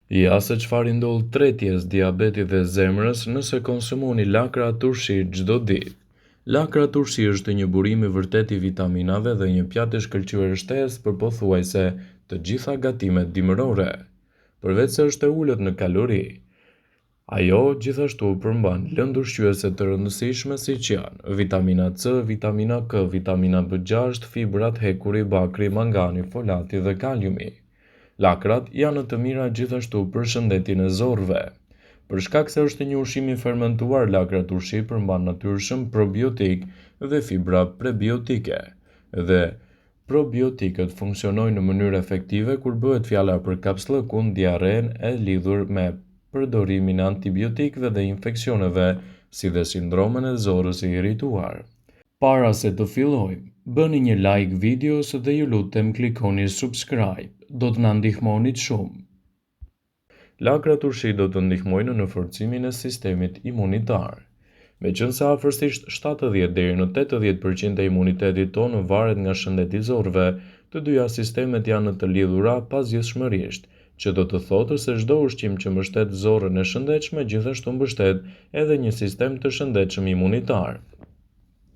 Ja se çfarë i ndodh tretjes, diabetit dhe zemrës nëse konsumoni lakra turshi çdo ditë. Lakra turshi është një burim i vërtet i vitaminave dhe një pjatë e shkëlqyer shtesë për pothuajse të gjitha gatimet dimërore. Përveç se është e ulët në kalori, ajo gjithashtu përmban lëndë ushqyese të rëndësishme siç janë vitamina C, vitamina K, vitamina B6, fibrat, hekuri, bakri, mangani, folati dhe kaliumi. Lakrat janë të mira gjithashtu për shëndetin e zorrëve. Për shkak se është një ushqim i fermentuar, lakra turshi përmban natyrshëm probiotik dhe fibra prebiotike. Dhe probiotikët funksionojnë në mënyrë efektive kur bëhet fjala për kapsllëkun, diarren e lidhur me përdorimin e antibiotikëve dhe infeksioneve, si dhe sindromen e zorrës së irrituar. Para se të fillojmë, bëni një like videos dhe ju lutem klikoni subscribe, do të na ndihmonit shumë. Lakra turshi do të ndihmojnë në forcimin e sistemit imunitar. Meqense afërsisht 70 deri në 80% e imunitetit tonë varet nga shëndeti i zorrëve, të dyja sistemet janë të lidhura pasgjithshmërisht, që do të thotë se çdo ushqim që mbështet zorrën e shëndetshme gjithashtu mbështet edhe një sistem të shëndetshëm imunitar.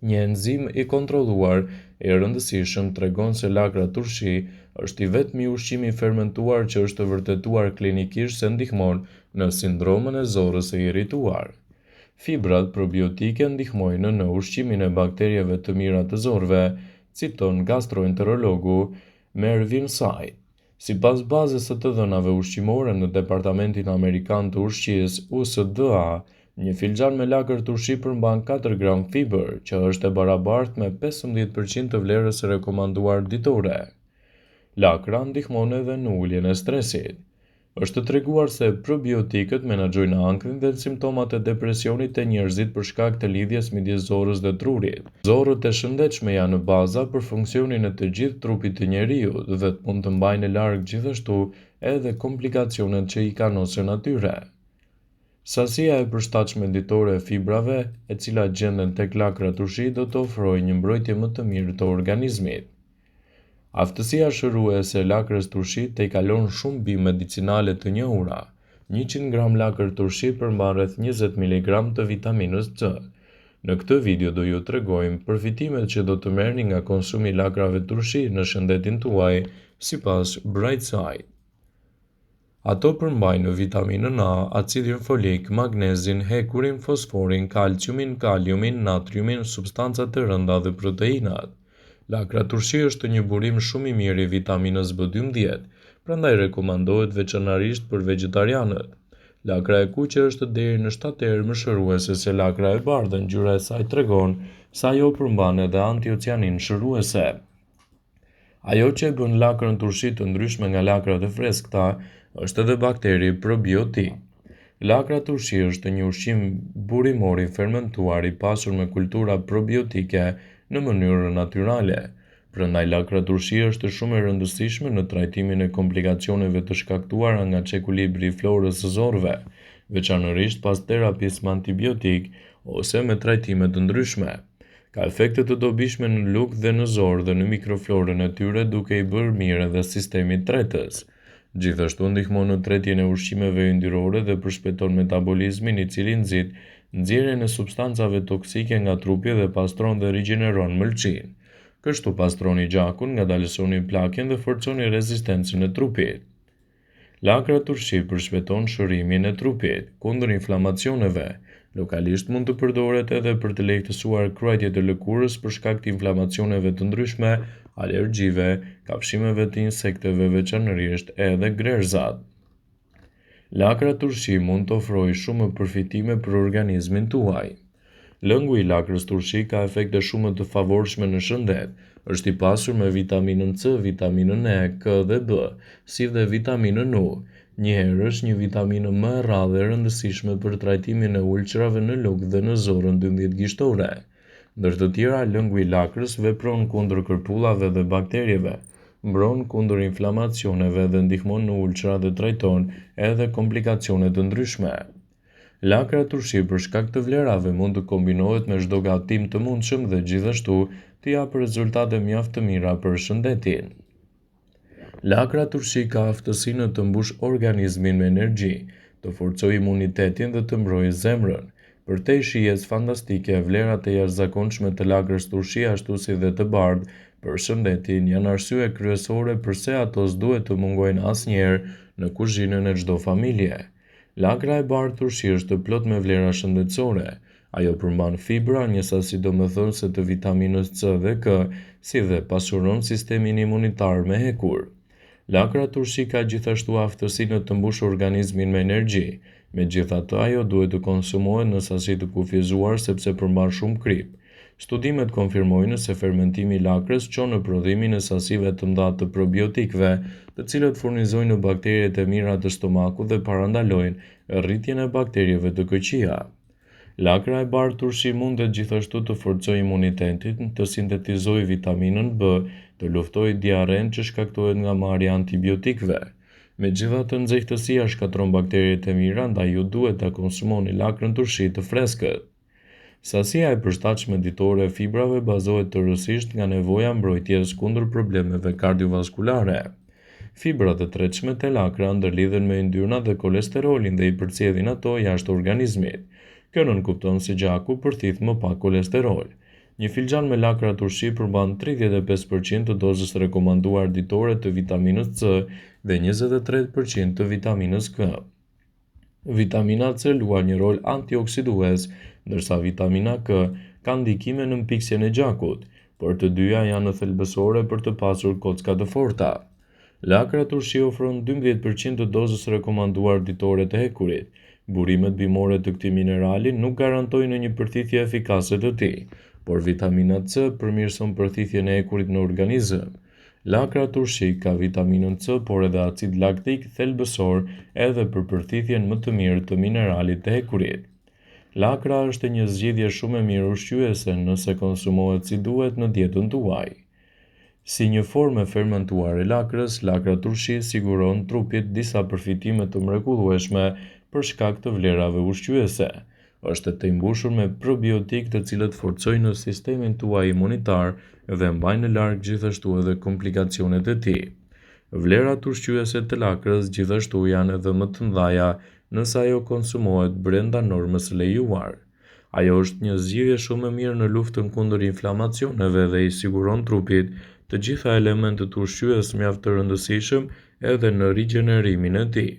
Një enzim i kontrolluar e rëndësishëm tregon se lakra turshi është i vetmi ushqim i fermentuar që është vërtetuar klinikisht se ndihmon në sindromen e zorrës së irrituar. Fibrat probiotike ndihmojnë në ushqimin e bakterieve të mira të zorrëve, citon gastroenterologu Mervyn Said. Sipas bazës së të dhënave ushqimore në Departamentin Amerikan të Ushqisë USDA, një filxhan me lakër turshi përmban 4 gram fiber, që është e barabartë me 15% të vlerës së rekomanduar ditore. Lakra ndihmon edhe në uljen e stresit. Është treguar se probiotikët menaxhojnë ankthjen dhe simptomat e depresionit te njerëzit për shkak të lidhjes midis zorrës dhe trurit. Zorrët e shëndetshme janë baza për funksionin e të gjithë trupit të njeriut dhe mund të mbajnë larg gjithashtu edhe komplikacionet që i kanosen atyre. Sasia e përshtatshme ditore e fibrave, e cila gjenden tek lakra turshi, do të ofrojë një mbrojtje më të mirë të organizmit. Aftësia shëruese e lakrës turshi te i kalon shumë bime medicinale të njohura. 100 gram lakër turshi përmban rreth 20 mg të vitaminës C. Në këtë video do ju tregojmë përfitimet që do të merrni nga konsumi i lakrave turshi në shëndetin tuaj sipas Brightside. Ato përmbajnë vitaminën A, acidin folik, magnezin, hekurin, fosforin, kalciumin, kaliumin, natriumin, substancat e rënda dhe proteinat. Lakra turshi është një burim shumë i mirë i vitaminës B12, prandaj rekomandohet veçanërisht për vegetarianët. Lakra e kuqe është deri në 7 herë më shëruese se lakra e bardhë, ngjyra e saj tregon se ajo përmban edhe antiocianin shëruese. Ajo që e bën lakrën turshi të ndryshme nga lakrat e freskëta është edhe bakteri probiotik. Lakra turshi është një ushqim burimor i fermentuar i pasur me kultura probiotike në mënyrë natyrale. Prandaj lakra turshi është shumë e rëndësishme në trajtimin e komplikacioneve të shkaktuara nga çekuilibri i florës së zorrëve, veçanërisht pas terapisë me antibiotik ose me trajtime të ndryshme. Ka efekte të dobishme në lugë dhe në zorë dhe në mikroflorën e tyre, duke i bërë mirë edhe sistemit tretës. Gjithashtu ndihmon në tretjen e ushqimeve yndyrore dhe përshpejton metabolizmin, i cili nxit nxjerrjen e substancave toksike nga trupi dhe pastron dhe rigjeneron mëlçin. Kështu pastroni gjakun, ngadalësoni plakjen dhe forconi rezistencën e trupit. Lakra turshi përshpejton shërimin e trupit kundër inflamacioneve. Lokalisht mund të përdoret edhe për të lehtësuar kruajtjet e lëkurës për shkak të inflamacioneve të ndryshme, alergjive, kafshimeve të insekteve, veçanërisht edhe grerzat. Lakra turshi mund të ofrojë shumë përfitime për organizmin tuaj. Lëngu i lakrës turshi ka efekte shumë të favorshme në shëndet. Është i pasur me vitaminën C, vitaminën E, K dhe B, si dhe vitaminën U. Njëherë është një vitaminë më e rrallë e rëndësishme për trajtimin e ulçrave në lugë dhe në zorën 12 gishtore. Ndër të tjera, lëngu i lakrës vepron kundër kërpullave dhe bakterieve, mbron kundër inflamacioneve dhe ndihmon në ulçra dhe trajton edhe komplikacione të ndryshme. Lakra turshi për shkak të vlerave mund të kombinohet me çdo gatim të mundshëm dhe gjithashtu të japë rezultate mjaft të mira për shëndetin. Lakra turshi ka aftësinë të mbush organizmin me energji, të forcojë imunitetin dhe të mbrojë zemrën. Përtej shijes fantastike, vlerat e jashtëzakonshme të lakrës turshi ashtu si dhe të bardhë për shëndetin janë arsye kryesore pse ato s'duhet të mungojnë asnjëherë në kuzhinën e çdo familje. Lakra e bardhë turshi është plot me vlera shëndetësore. Ajo përmban fibra, një sasi domethënëse të vitaminës C dhe K, si dhe pasuron sistemin imunitar me hekur. Lakra turshi ka gjithashtu aftësinë të mbush organizmin me energji. Megjithatë, ajo duhet të konsumohet në sasi të kufizuar sepse përmban shumë krip. Studimet konfirmojnë se fermentimi i lakrës çon në prodhimin e sasive të mëdha të probiotikëve, të cilët furnizojnë bakteriet e mira të stomakut dhe parandalojnë rritjen e bakterieve të këqija. Lakra e bardhë turshi mundet gjithashtu të forcojë imunitetin, të sintetizojë vitaminën B, të luftojë diaren që shkaktohet nga marrja e antibiotikëve. Megjithatë, nxehtësia shkatërron bakteriet e mira, ndaj ju duhet ta konsumoni lakrën turshi të freskët. Sasia e përshtatshme ditore e fibrave bazohet tërësisht nga nevoja mbrojtjes kundër problemeve kardiovaskulare. Fibrat e tretshme të lakra ndërlidhen me yndyrnat dhe kolesterolin dhe i përcjellin ato jashtë organizmit. Kjo nënkupton se gjaku përthith më pak kolesterol. Një filxhan me lakra turshi përmban 35% të dozës rekomanduar ditore të vitaminës C dhe 23% të vitaminës K. Vitamina C luan një rol antioksidues, ndërsa vitamina K ka ndikime në mpiksjen e gjakut, por të dyja janë thelbësore për të pasur kocka të forta. Lakra turshi ofron 12% të dozës rekomanduar ditore të hekurit. Burimet bimore të këtij minerali nuk garantojnë një përthithje efikase të tij, por vitamina C përmirëson përthithjen e hekurit në organizëm. Lakra turshi ka vitaminën C, por edhe acid laktik thelbësor edhe për përthithjen më të mirë të mineralit të hekurit. Lakra është një zgjidhje shumë e mirë ushqyese nëse konsumohet si duhet në dietën tuaj. Si një formë e fermentuar e lakrës, lakra turshi siguron trupit disa përfitime të mrekullueshme për shkak të vlerave ushqyese. Është të mbushur me probiotik të cilët forcojnë sistemin tuaj imunitar dhe mbajnë larg gjithashtu edhe komplikacionet e tij. Vlerat ushqyese të lakrës gjithashtu janë edhe më të mëdha nëse ajo konsumohet brenda normës së lejuar. Ajo është një zgjidhje shumë e mirë në luftën kundër inflamacioneve dhe i siguron trupit të gjitha elementet ushqyes mjaft të rëndësishëm edhe në rigjenerimin e tij.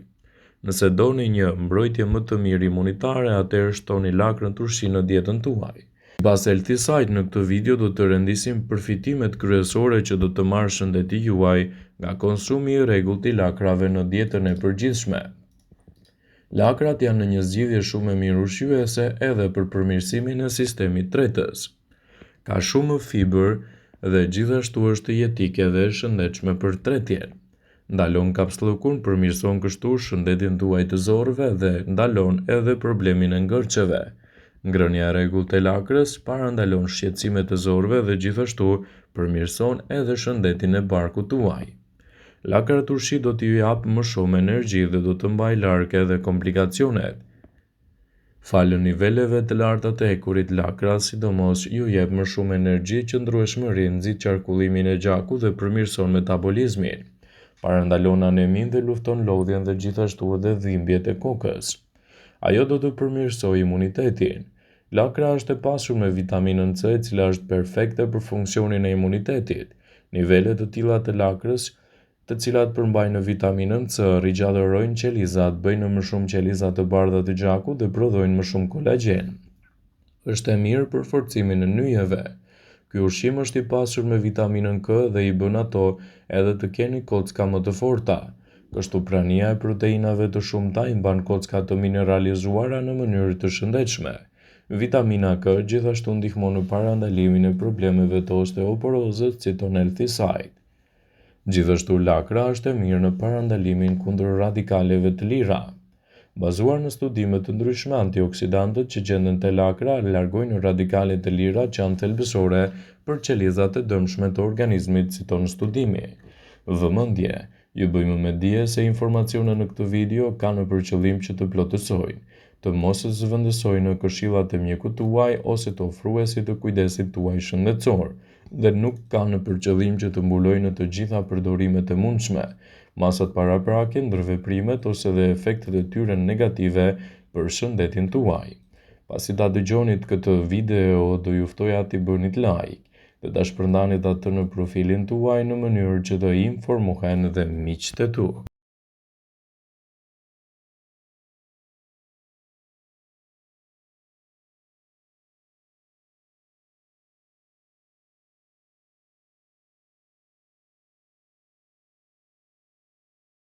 Nëse doni një mbrojtje më të mirë imunitare, atëherë shtoni lakrën turshi në dietën tuaj. Sipas Healthyside, në këtë video do të rendisim përfitimet kryesore që do të marrë shëndeti juaj nga konsumi i rregullt i lakrave në dietën e përgjithshme. Lakrat janë një zgjidhje shumë e mirë ushqyese edhe për përmirësimin e sistemit tretës. Ka shumë fibër dhe gjithashtu është jetike dhe e shëndetshme për tretjen. Ndalon kapsllëkun, përmirëson kështu shëndetin tuaj të zorëve dhe ndalon edhe problemin e ngërçeve. Ngrënia e rregullt e lakrës parandalon shqetësimet e zorëve dhe gjithashtu përmirëson edhe shëndetin e barkut tuaj. Lakra turshi do t'ju japë më shumë energji dhe do të mbajë larg edhe komplikacionet. Falë niveleve të larta të hekurit, lakra sidomos ju jep më shumë energji, qëndrueshmëri, nxit qarkullimin e gjakut dhe përmirëson metabolizmin. Parandalon anemin dhe lufton lodhjen dhe gjithashtu edhe dhimbjet e kokës. Ajo do të përmirësojë imunitetin. Lakra është e pasur me vitaminën C, e cila është perfekte për funksionin e imunitetit. Nivelet të tilla të lakrës, të cilat përmbajnë vitaminën C, rigjallërojnë qelizat, bëjnë më shumë qeliza të bardha të gjakut dhe prodhojnë më shumë kolagjen. Është e mirë për forcimin e nyjeve. Ky ushqim është i pasur me vitaminën K dhe i bën ato edhe të keni kocka më të forta. Kështu prania e proteinave të shumta i mban kockat të mineralizuara në mënyrë të shëndetshme. Vitamina K gjithashtu ndihmon në parandalimin e problemeve të osteoporozës, citon Healthyside. Gjithashtu lakra është e mirë në parandalimin kundër radikaleve të lira. Bazuar në studime të ndryshme, antioksidantët që gjenden te lakra largojnë radikale të lira që janë thelbësore për qelizat e dëmshme të organizmit, citon studimi. Vëmendje, ju bëjmë me dije se informacionet në këtë video kanë për qëllim që të plotësojnë, të mos zëvendësojnë këshillat e mjekut tuaj ose të ofruesit të kujdesit tuaj shëndetësor. dhe nuk ka në përqëllim që të mbulojë në të gjitha përdorimet e mundshme, masat paraprake, ndërveprimet ose dhe efektet e tyre negative për shëndetin tuaj. Pasi ta dëgjonit këtë video, do ju ftoja t'i bënit like dhe ta shpërndanit atë në profilin tuaj në mënyrë që të informohen dhe miqtë e tu.